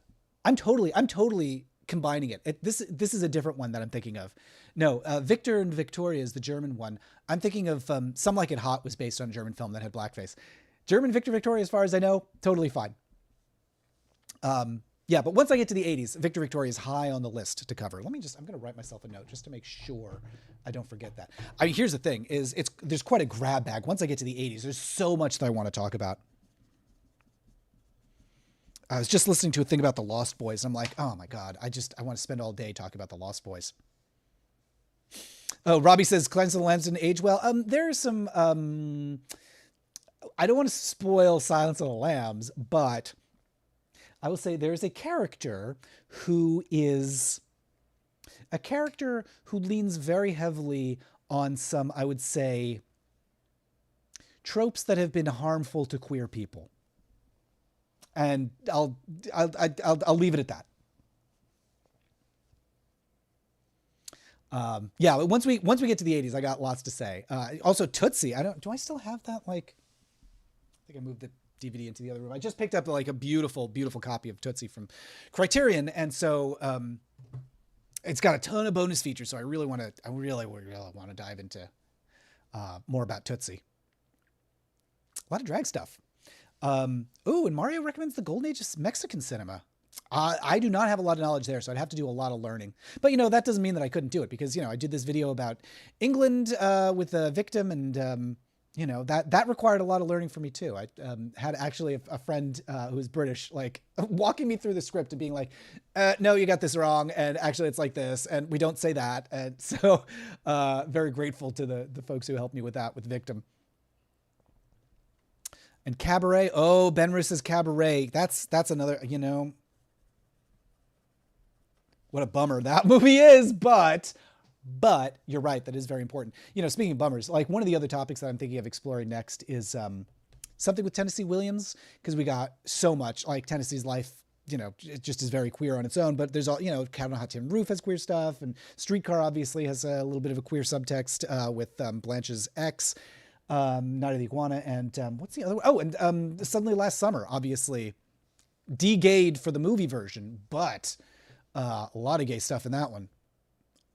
I'm totally combining it. This is a different one that I'm thinking of. No, Victor and Victoria is the German one. I'm thinking of, Some Like It Hot was based on a German film that had blackface. German Victor Victoria, as far as I know, totally fine. Yeah, but once I get to the 80s, Victor Victoria is high on the list to cover. I'm going to write myself a note just to make sure I don't forget that. I mean, here's the thing there's quite a grab bag. Once I get to the 80s, there's so much that I want to talk about. I was just listening to a thing about the Lost Boys, and I'm like, oh my God, I want to spend all day talking about the Lost Boys. Oh, Robbie says, Cleanse of the Lambs didn't age well. There's some, I don't want to spoil Silence of the Lambs, but I will say there's a character who leans very heavily on some, I would say, tropes that have been harmful to queer people. And I'll leave it at that. Yeah, but once we get to the 80s, I got lots to say. Also Tootsie, do I still have that? Like, I think I moved the DVD into the other room. I just picked up like a beautiful, beautiful copy of Tootsie from Criterion. And so, it's got a ton of bonus features. So I really want to dive into, more about Tootsie. A lot of drag stuff. And Mario recommends the Golden Age of Mexican cinema. I do not have a lot of knowledge there, so I'd have to do a lot of learning. But, that doesn't mean that I couldn't do it because, I did this video about England with the victim and, that required a lot of learning for me too. I had actually a friend who was British, like walking me through the script and being like, no, you got this wrong. And actually it's like this, and we don't say that. And so very grateful to the folks who helped me with that, with Victim. And Cabaret. Oh, Ben Rissa's Cabaret. That's another, what a bummer that movie is, but you're right. That is very important. Speaking of bummers, like one of the other topics that I'm thinking of exploring next is something with Tennessee Williams, because we got so much, like Tennessee's life, it just is very queer on its own, but there's all, Cat on a Hot Tin Roof has queer stuff, and Streetcar obviously has a little bit of a queer subtext with Blanche's ex, Night of the Iguana, and what's the other one? Oh, and Suddenly Last Summer, obviously de-gayed for the movie version, but a lot of gay stuff in that one.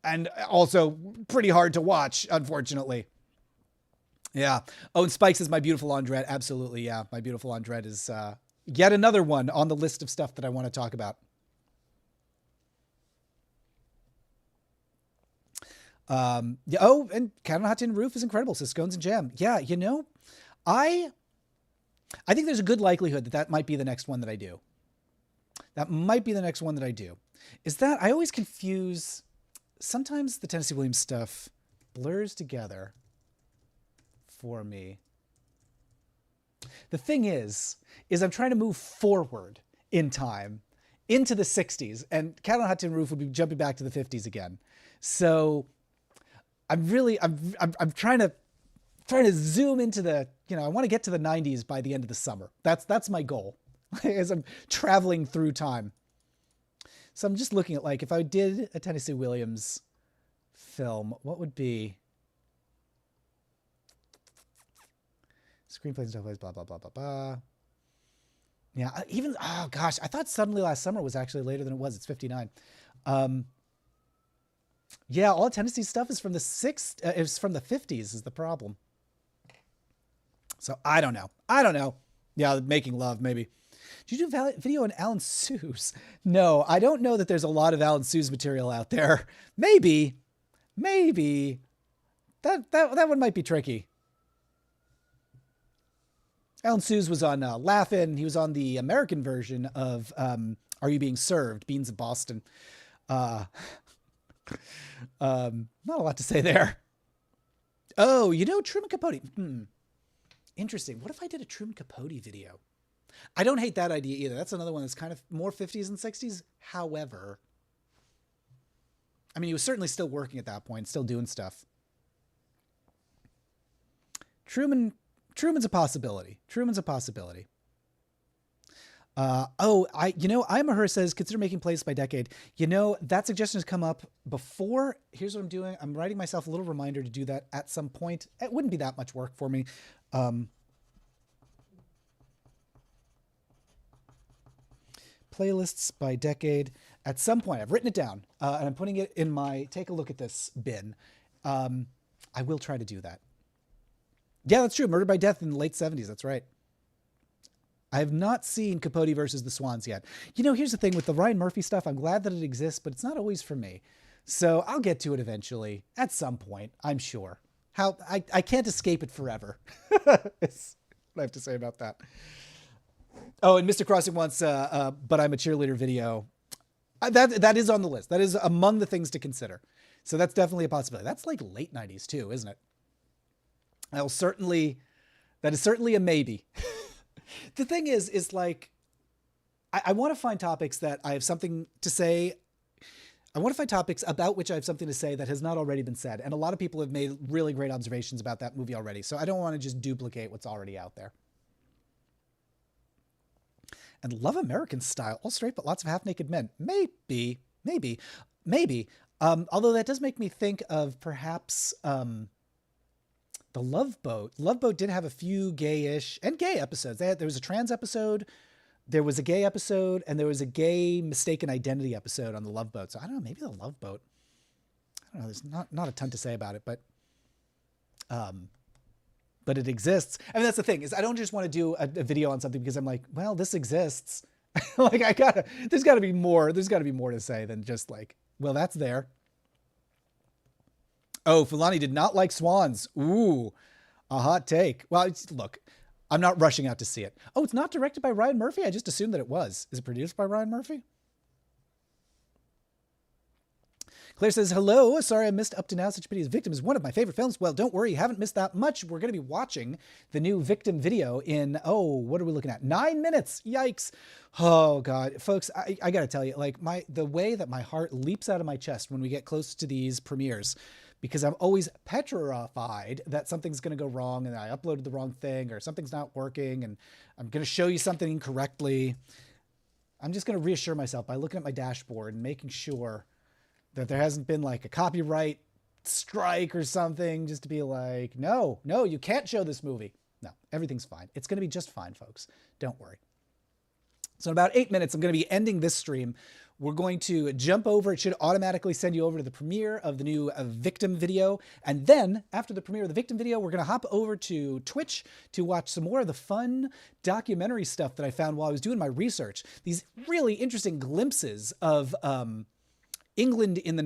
And also pretty hard to watch, unfortunately. Yeah. Oh, and Spike says My Beautiful Andrette. Absolutely, yeah. My Beautiful Andrette is yet another one on the list of stuff that I want to talk about. Yeah. Oh, and Cat on a Hot Tin Roof is incredible. So Scones and Jam. Yeah, I think there's a good likelihood that might be the next one that I do. Is that I always confuse... Sometimes the Tennessee Williams stuff blurs together for me. The thing is I'm trying to move forward in time into the 60s, and Cat on a Hot Tin Roof would be jumping back to the 50s again. So I'm trying to zoom into the, I want to get to the 90s by the end of the summer. That's my goal as I'm traveling through time. So I'm just looking at, like, if I did a Tennessee Williams film, what would be screenplays and stuff, blah, blah, blah, blah, blah. Yeah, oh gosh, I thought Suddenly Last Summer was actually later than it was. It's 59. Yeah, all Tennessee stuff is from the 50s is the problem. So I don't know. Yeah, Making Love, maybe. Did you do video on Alan Seuss? No, I don't know that there's a lot of Alan Seuss material out there. Maybe. That one might be tricky. Alan Seuss was on Laugh-In. He was on the American version of Are You Being Served? Beans of Boston. Not a lot to say there. Oh, Truman Capote. Interesting. What if I did a Truman Capote video? I don't hate that idea either. That's another one that's kind of more 50s and 60s. However, I mean, he was certainly still working at that point, still doing stuff. Truman's a possibility. I'm a her says, consider making plays by decade. That suggestion has come up before. Here's what I'm doing. I'm writing myself a little reminder to do that at some point. It wouldn't be that much work for me. Playlists by decade. At some point, I've written it down, and I'm putting it in my take a look at this bin. I will try to do that. Yeah, that's true. Murder by Death in the late 70s. That's right. I have not seen Capote versus the Swans yet. Here's the thing with the Ryan Murphy stuff. I'm glad that it exists, but it's not always for me. So I'll get to it eventually at some point, I'm sure. I can't escape it forever. That's what I have to say about that. Oh, and Mr. Crossing wants, but I'm a cheerleader video. That is on the list. That is among the things to consider. So that's definitely a possibility. That's like late 90s too, isn't it? That is certainly a maybe. The thing is like, I want to find topics that I have something to say. I want to find topics about which I have something to say that has not already been said. And a lot of people have made really great observations about that movie already. So I don't want to just duplicate what's already out there. And Love American Style, all straight, but lots of half-naked men. Maybe. Although that does make me think of perhaps the Love Boat. Love Boat did have a few gayish and gay episodes. There was a trans episode, there was a gay episode, and there was a gay mistaken identity episode on the Love Boat. So I don't know, maybe the Love Boat. I don't know, there's not a ton to say about it, but it exists. I mean, that's the thing, is I don't just want to do a video on something because I'm like, well, this exists. Like there's gotta be more to say than just like, well, that's there. Oh, Fulani did not like Swans. Ooh, a hot take. Well, look, I'm not rushing out to see it. Oh, it's not directed by Ryan Murphy? I just assumed that it was. Is it produced by Ryan Murphy? Claire says, hello. Sorry I missed Up to Now. Such a Pity as Victim is one of my favorite films. Well, don't worry. You haven't missed that much. We're going to be watching the new Victim video in, what are we looking at? 9 minutes. Yikes. Oh, God. Folks, I got to tell you, like the way that my heart leaps out of my chest when we get close to these premieres, because I'm always petrified that something's going to go wrong and I uploaded the wrong thing or something's not working and I'm going to show you something incorrectly. I'm just going to reassure myself by looking at my dashboard and making sure that there hasn't been like a copyright strike or something, just to be like, no, you can't show this movie. No, everything's fine. It's going to be just fine, folks. Don't worry. So in about 8 minutes, I'm going to be ending this stream. We're going to jump over. It should automatically send you over to the premiere of the new Victim video. And then after the premiere of the Victim video, we're going to hop over to Twitch to watch some more of the fun documentary stuff that I found while I was doing my research. These really interesting glimpses of, England in the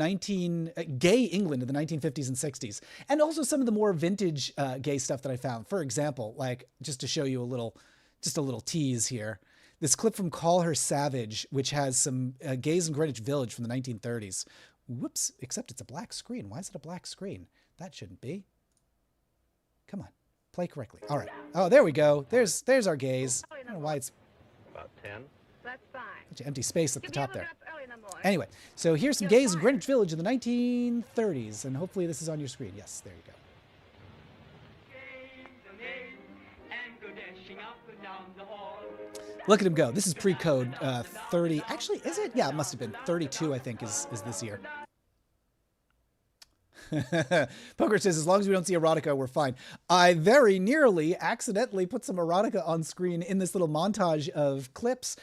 gay England in the 1950s and 60s. And also some of the more vintage gay stuff that I found. For example, like just to show you a little tease here, this clip from Call Her Savage, which has some gays in Greenwich Village from the 1930s. Whoops, except it's a black screen. Why is it a black screen? That shouldn't be. Come on, play correctly. All right. Oh, there we go. There's our gays. I don't know why it's about 10. That's fine. Such an empty space at the top there. Anyway, so here's some gays in Greenwich Village in the 1930s, and hopefully this is on your screen. Yes, there you go. Look at him go. This is pre-code 30. Actually, is it? Yeah, it must have been. 32, I think, is this year. Poker says, as long as we don't see erotica, we're fine. I very nearly accidentally put some erotica on screen in this little montage of clips.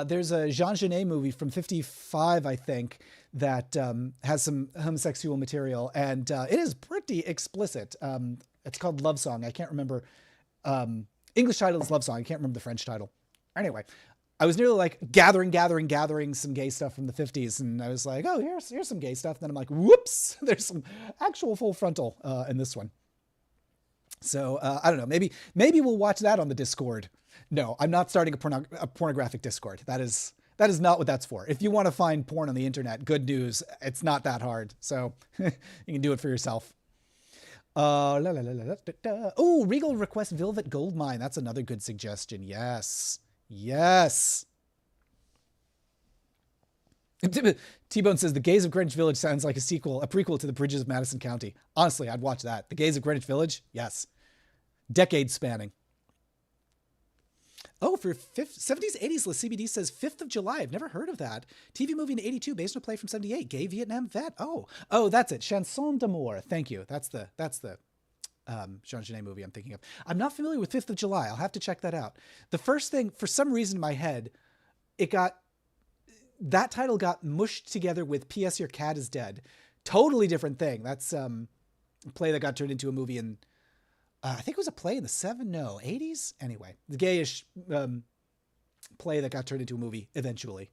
There's a Jean Genet movie from 55, I think, that has some homosexual material, and it is pretty explicit. It's called Love Song. I can't remember. English title is Love Song. I can't remember the French title. Anyway, I was nearly like gathering some gay stuff from the 50s. And I was like, oh, here's some gay stuff. And then I'm like, whoops, there's some actual full frontal in this one. So I don't know, maybe we'll watch that on the Discord. No, I'm not starting a pornographic Discord. That is not what that's for. If you want to find porn on the internet, good news. It's not that hard. So you can do it for yourself. Oh, Regal requests Velvet Goldmine. That's another good suggestion. Yes. T-Bone says the Gays of Greenwich Village sounds like a prequel to the Bridges of Madison County. Honestly, I'd watch that. The Gays of Greenwich Village? Yes. Decade spanning. Oh, for 70s, 80s list, CBD says 5th of July. I've never heard of that. TV movie in 82 based on a play from 78. Gay Vietnam vet. Oh, that's it. Chanson d'amour. Thank you. That's the Jean Genet movie I'm thinking of. I'm not familiar with 5th of July. I'll have to check that out. The first thing, for some reason in my head, that title got mushed together with P.S. Your Cat is Dead. Totally different thing. That's a play that got turned into a movie in, I think it was a play in the 80s? Anyway, the gayish play that got turned into a movie eventually.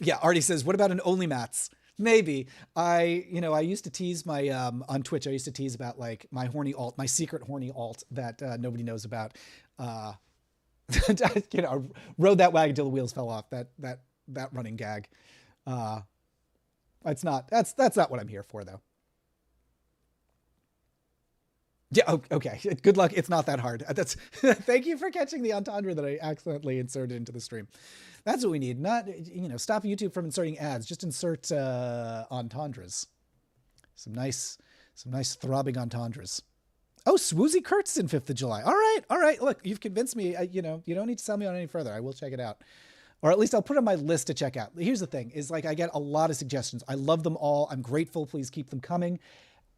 Yeah, Artie says, what about an Only Mats? Maybe. I used to tease my, on Twitch, I used to tease about like my horny alt, my secret horny alt that nobody knows about. Rode that wagon till the wheels fell off. That running gag. That's not what I'm here for though. Yeah. Okay. Good luck. It's not that hard. Thank you for catching the entendre that I accidentally inserted into the stream. That's what we need. Not, stop YouTube from inserting ads. Just insert entendres. Some nice throbbing entendres. Oh, Swoozy Kurtz in 5th of July. All right. Look, you've convinced me. You don't need to sell me on any further. I will check it out. Or at least I'll put it on my list to check out. Here's the thing is like, I get a lot of suggestions. I love them all. I'm grateful. Please keep them coming.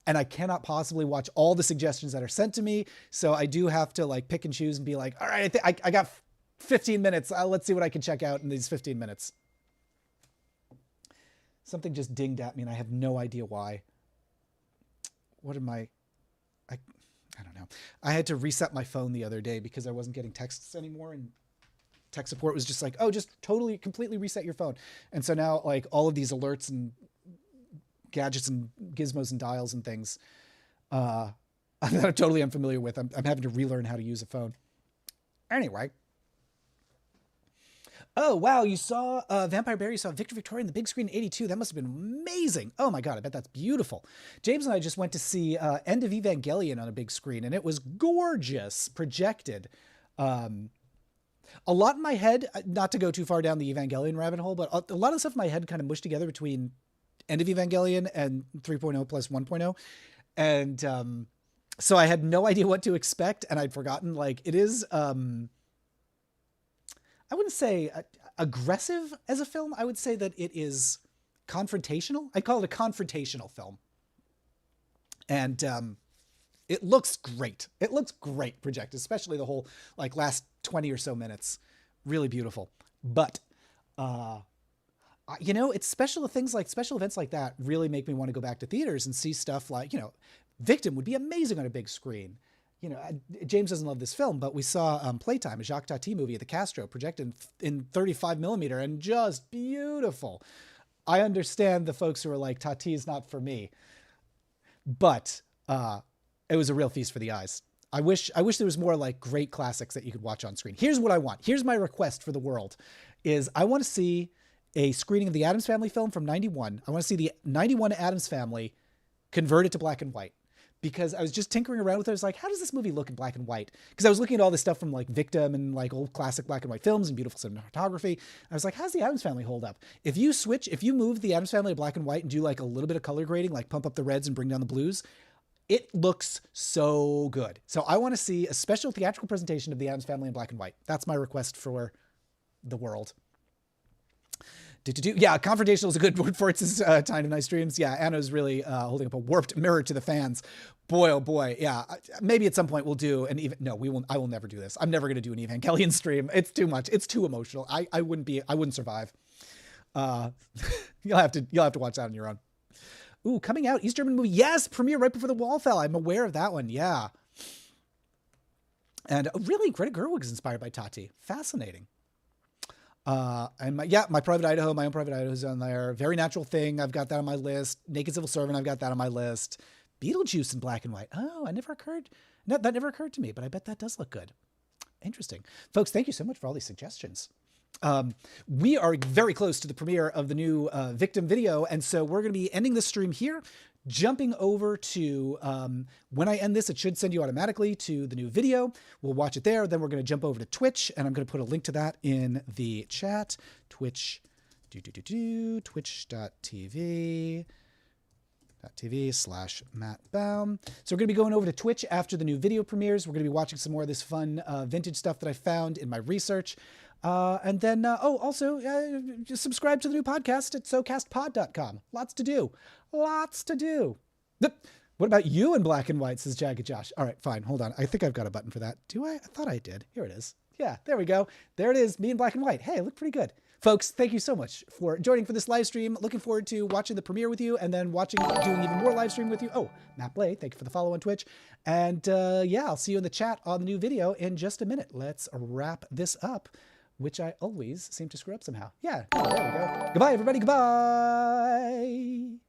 And I cannot possibly watch all the suggestions that are sent to me. So I do have to like pick and choose and be like, all right, I got 15 minutes. Let's see what I can check out in these 15 minutes. Something just dinged at me and I have no idea why. What am I don't know. I had to reset my phone the other day because I wasn't getting texts anymore. And tech support was just like, oh, just completely reset your phone. And so now like all of these alerts and gadgets and gizmos and dials and things that I'm totally unfamiliar with. I'm having to relearn how to use a phone. Anyway. Oh, wow. You saw Vampire Bear. You saw Victor Victoria in the big screen in 82. That must have been amazing. Oh my God. I bet that's beautiful. James and I just went to see End of Evangelion on a big screen and it was gorgeous projected. A lot in my head, not to go too far down the Evangelion rabbit hole, but a lot of stuff in my head kind of mushed together between End of Evangelion and 3.0 plus 1.0. And so I had no idea what to expect and I'd forgotten like it is, I wouldn't say aggressive as a film. I would say that it is confrontational. I call it a confrontational film. And it looks great. It looks great projected, especially the whole like last 20 or so minutes. Really beautiful. But, it's special events like that really make me want to go back to theaters and see stuff like, Victim would be amazing on a big screen. James doesn't love this film, but we saw Playtime, a Jacques Tati movie at the Castro projected in 35 millimeter and just beautiful. I understand the folks who are like, Tati is not for me, but it was a real feast for the eyes. I wish there was more like great classics that you could watch on screen. Here's what I want. Here's my request for the world is I want to see a screening of the Addams Family film from 91. I want to see the 91 Addams Family converted to black and white. Because I was just tinkering around with it. I was like, how does this movie look in black and white? Because I was looking at all this stuff from like Victim and like old classic black and white films and beautiful cinematography. I was like, how's the Addams Family hold up? If you move the Addams Family to black and white and do like a little bit of color grading, like pump up the reds and bring down the blues, it looks so good. So I want to see a special theatrical presentation of the Addams Family in black and white. That's my request for the world. Yeah, confrontational is a good word for it. It's time of nice dreams. Yeah, Anna's really holding up a warped mirror to the fans. Boy, oh boy. Yeah, maybe at some point we'll do an even. No, we will. I will never do this. I'm never going to do an Evangelion stream. It's too much. It's too emotional. I wouldn't survive. You'll have to watch that on your own. Ooh, coming out East German movie. Yes, premiere right before the wall fell. I'm aware of that one. Yeah. And really, Greta Gerwig is inspired by Tati. Fascinating. And my Private Idaho, my own Private Idaho is on there. Very Natural Thing, I've got that on my list. Naked Civil Servant, I've got that on my list. Beetlejuice in black and white. Oh, that never occurred to me, but I bet that does look good. Interesting. Folks, thank you so much for all these suggestions. We are very close to the premiere of the new Victim video, and so we're going to be ending this stream here. Jumping over to, when I end this, it should send you automatically to the new video. We'll watch it there. Then we're going to jump over to Twitch, and I'm going to put a link to that in the chat. Twitch, twitch.tv. twitch.tv/MattBaum. So we're going to be going over to Twitch after the new video premieres. We're going to be watching some more of this fun vintage stuff that I found in my research. And then, also, just subscribe to the new podcast at socastpod.com. Lots to do. Lots to do. What about you in black and white, says Jagged Josh. All right, fine. Hold on. I think I've got a button for that. Do I? I thought I did. Here it is. Yeah, there we go. There it is. Me in black and white. Hey, look pretty good. Folks, thank you so much for joining for this live stream. Looking forward to watching the premiere with you and then doing even more live stream with you. Oh, Matt Blade, thank you for the follow on Twitch. And yeah, I'll see you in the chat on the new video in just a minute. Let's wrap this up, which I always seem to screw up somehow. Yeah, there we go. Goodbye, everybody. Goodbye.